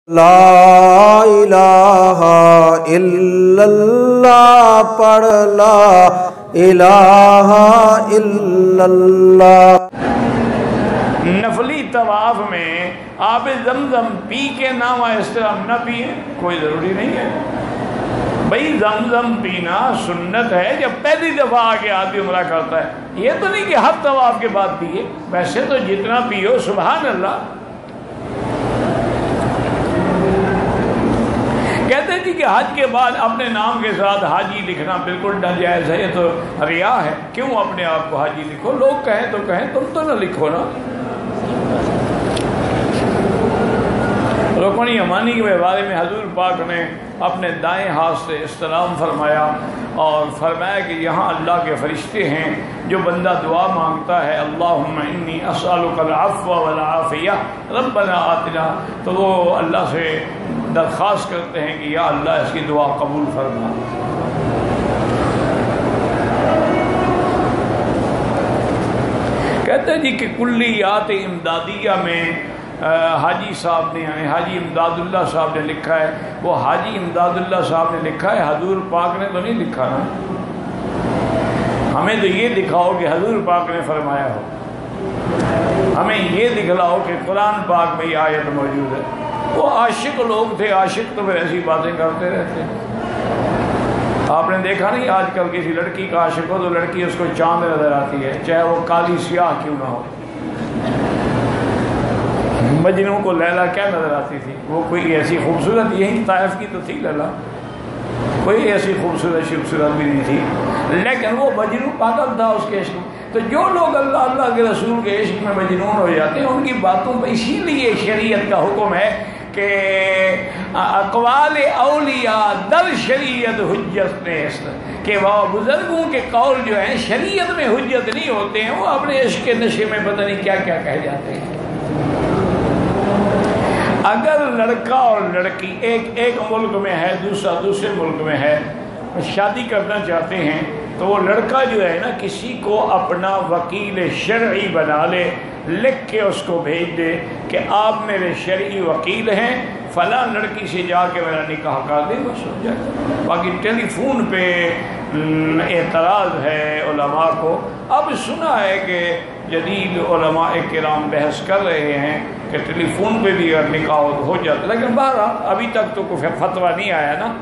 لا الہ الا اللہ پڑھ لا الہ الا اللہ۔ نفلی طواف میں آب زمزم پی کے نام اس طرح نہ پیئے کوئی ضروری نہیں ہے بھئی، زمزم پینا سنت ہے جب پہلی دفعہ آگے آدمی عمرہ کرتا ہے، یہ تو نہیں کہ ہر طواف کے بعد پیئے، ویسے تو جتنا پیو سبحان اللہ۔ کہتے ہیں جی کہ حج کے بعد اپنے نام کے ساتھ حاجی لکھنا بالکل ناجائز ہے، یہ تو ریا ہے، کیوں اپنے آپ کو حاجی لکھو؟ لوگ کہیں تو کہیں، تم تو نہ لکھو نا۔ رکن یمانی کے بارے میں حضور پاک نے اپنے دائیں ہاتھ سے استلام فرمایا اور فرمایا کہ یہاں اللہ کے فرشتے ہیں، جو بندہ دعا مانگتا ہے اللہم انی اسألک العفو والعافیہ ربنا آتنا، تو وہ اللہ سے درخواست کرتے ہیں کہ یا اللہ اس کی دعا قبول فرما۔ کہتے ہیں جی کہ کلیات امدادیہ میں حاجی صاحب نے یعنی حاجی امداد اللہ صاحب نے لکھا ہے، وہ حاجی امداد اللہ صاحب نے لکھا ہے، حضور پاک نے تو نہیں لکھا نا۔ ہمیں تو یہ دکھاؤ کہ حضور پاک نے فرمایا ہو، ہمیں یہ دکھلاؤ کہ قرآن پاک میں یہ آیت موجود ہے۔ وہ عاشق لوگ تھے، عاشق تو پھر ایسی باتیں کرتے رہتے ہیں۔ آپ نے دیکھا نہیں آج کل کسی لڑکی کا عاشق ہو تو لڑکی اس کو چاند نظر آتی ہے، چاہے وہ کالی سیاہ کیوں نہ ہو۔ مجنوں کو لیلا کیا نظر آتی تھی؟ وہ کوئی ایسی خوبصورت، یہی طائف کی تو تھی لیلا، کوئی ایسی خوبصورت بھی نہیں تھی، لیکن وہ مجنوں پاگل تھا اس کے عشق میں۔ تو جو لوگ اللہ کے رسول کے عشق میں مجنون ہو جاتے ہیں، ان کی باتوں پہ اسی لیے شریعت کا حکم ہے کہ اقوال اولیاء در شریعت حجت نیست، کہ وہ بزرگوں کے قول جو ہیں شریعت میں حجت نہیں ہوتے ہیں، وہ اپنے عشق کے نشے میں پتہ نہیں کیا کیا کہہ جاتے ہیں۔ اگر لڑکا اور لڑکی ایک ملک میں ہے، دوسرے ملک میں ہے، شادی کرنا چاہتے ہیں، تو وہ لڑکا جو ہے نا کسی کو اپنا وکیل شرعی بنا لے، لکھ کے اس کو بھیج دے کہ آپ میرے شرعی وکیل ہیں، فلاں لڑکی سے جا کے میرا نکاح کر دے، بس ہو جائے۔ باقی ٹیلی فون پہ اعتراض ہے علماء کو۔ اب سنا ہے کہ جدید علماء کرام بحث کر رہے ہیں کہ ٹیلی فون پہ بھی اگر نکاح ہو جاتا، لیکن بہرحال ابھی تک تو کوئی فتویٰ نہیں آیا نا۔